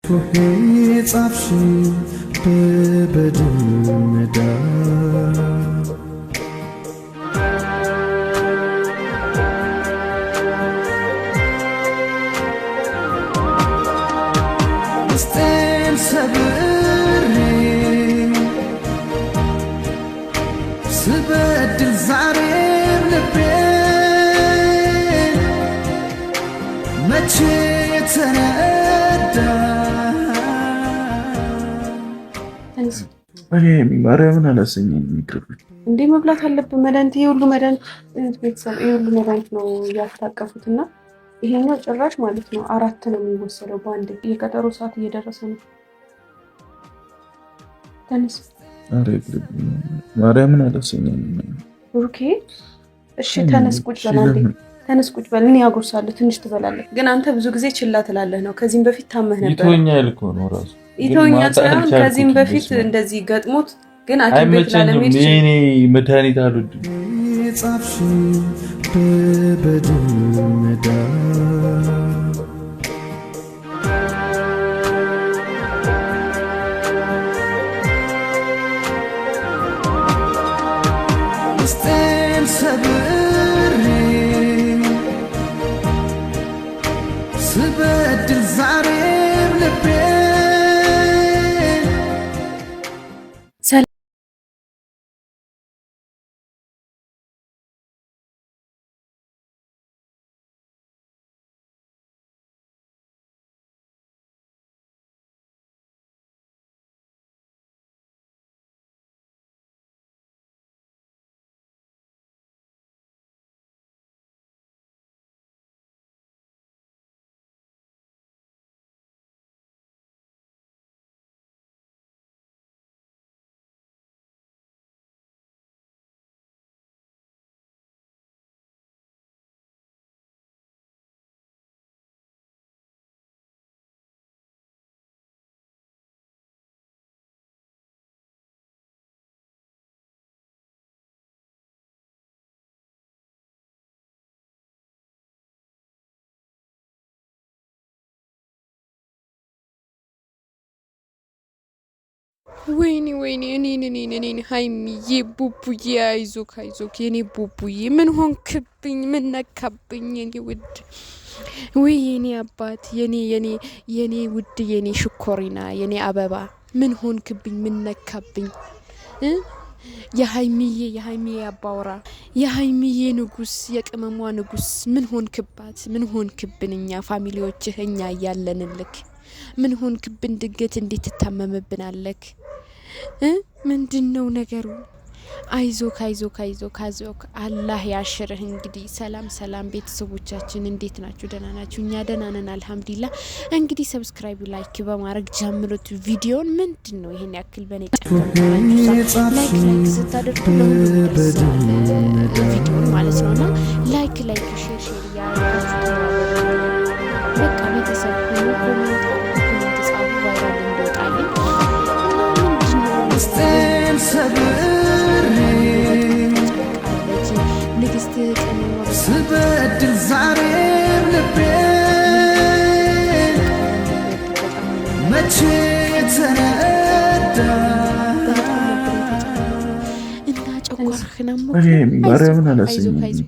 ጻፍሽው በበድመዳ እስቴን ሰብሬ ስበድል ዛሬም ልቤ መቼ ተነዳ እኔ ማርያምን አላሰኘኝ የሚቀርብ እንዴ መብላት አለብን። መድኃኒት ይሄ ሁሉ መድኃኒት ቤተሰብ ይሄ ሁሉ መድኃኒት ነው ያስታቀፉት እና ይሄኛው ጭራሽ ማለት ነው 4 ነው የሚወሰደው በአንድ የቀጠሮ ሰዓት እየደረሰ ነው። ተነስ ማርያምን አላሰኘኝ ኦኬ እሺ ተነስ ቁጭ በል አንዴ ተነስ ቁጭ በል እኔ ያጎርሳለሁ ትንሽ ትበላለህ ግን አንተ ብዙ ጊዜ ችላ ትላለህ ነው ከዚህም በፊት ታመህ ነበር ይቶኛል እኮ ነው ራሱ ይቶኛል ሳይሆን ከዚህም በፊት እንደዚህ ገጥሞት ግን ሐኪም ቤት ላለመሄድ እኔ መድኃኒት አልወድም ጻፍሽው በበድመዳ እስቴን ሰብሬ ስበድል ዛሬም ልቤ ወይኔ እኔ ሃይሚዬ ቡቡዬ አይዞክ የኔ ቡቡዬ ምን ሆንክብኝ ምን ነካብኝ የኔ ውድ ወይ የኔ አባት የኔ ውድ የኔ ሽኮሪና የኔ አበባ ምን ሆንክብኝ ምን ነካብኝ የሃይሚዬ አባወራ የሃይሚዬ ንጉስ የቅመሟ ንጉስ ምን ሆንክባት ምን ሆንክብን እኛ ፋሚሊዎችህ እኛ ያለንልክ ምን ሆንክብን ድንገት እንዴት ተታመመብናለክ ምንድነው ነገሩ አይዞክ አላህ ያሽርህ እንግዲህ ሰላም ቤተሰቦቻችን እንዴት ናችሁ ደህና ናችሁ እኛ ደህና ነን አልহামዱሊላህ እንግዲህ ሰብስክራይብ ላይክ በማድረግ ጀምሩት ቪዲዮን ምንድነው ይሄን ያክል በኔ ጨምራችሁ ላይክ ስታደርጉ ቪዲዮን ማለት ነውና ላይክ ሼር ያደርጋችሁ በቃ ቤተሰብ ኮሜንት ጻፉ ቫይራል እንደወጣልኝ እስቴን ሰብሬ ንግስት ቀመማ ስበድል ዛሬም ልቤ መቼ ተነዳ እና ጨጓራህን እኔ ማርያምን አላሰኘኝ